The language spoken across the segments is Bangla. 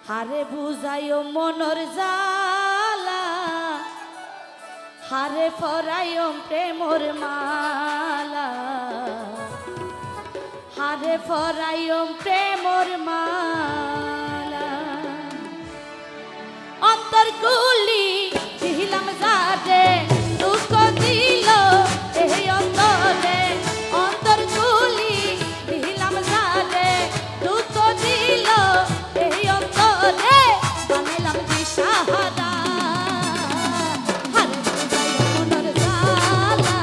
হারে বুঝাইও মনর জালা, হারে ফরাইও প্রেমর মালা, হারে ফরাইও প্রেমর মালা। অন্তর কুলি দিলাম যারে দুঃখ দিল এই অন্তরে, অন্তর কুলি দিলাম যারে দুঃখ দিল এই অন্তরে, বানাইলাম দিশাহারা। হারে বুঝাইও মনের জ্বালা,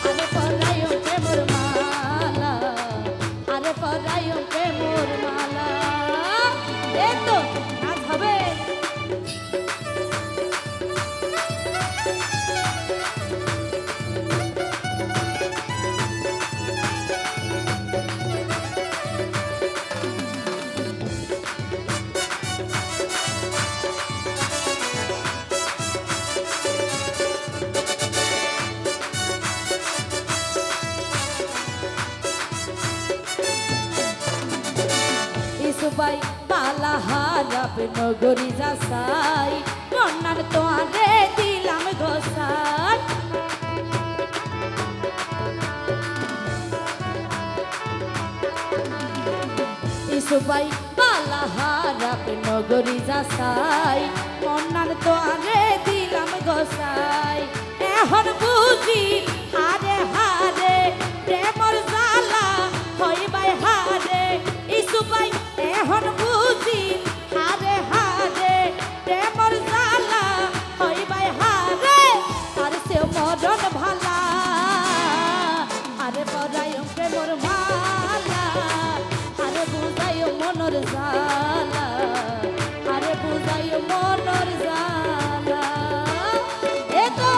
হারে পরাইও প্রেমর মালা, হারে পরাইও প্রেমর মালা। এই তো নাচ হবে। ইসুবাই বালা হারাপ নগরী যাসাই, মন্নার তোয়ারে দিলাম ঘোষাই। ইসুবাই বালা হারাপ নগরী যাসাই, মন্নার তোয়ারে দিলাম ঘোষাই। এখন বুঝি হারে হারে প্রেমর জ্বালা হইবাই হারে। ইসুবাই এখন বুঝি হারে হারে প্রেমর জ্বালা হইবাই হারে। আর সে মরণ ভালা, আরে পরাইও প্রেমর মালা, আরে বুঝাইও মনর জ্বালা, আরে বুঝাইও মনর জ্বালা। এ তো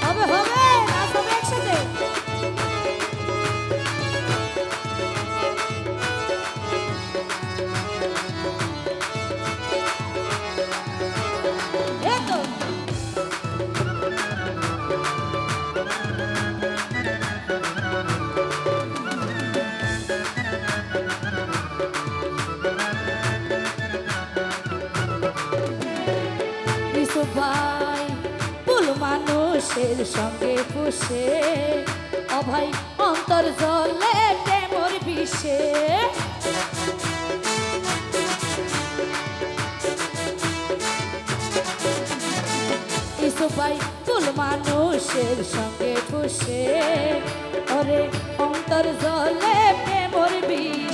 হবে হবে, নাচ হবে একসাথে। এই তো ভাই ভুল মানুষের সঙ্গে পুষে, অভাই অন্তর জলে প্রেমর বিষে। ইসুবাই ভুল মানুষের সঙ্গে পুষে, ওরে অন্তর জলে প্রেমর বিষে।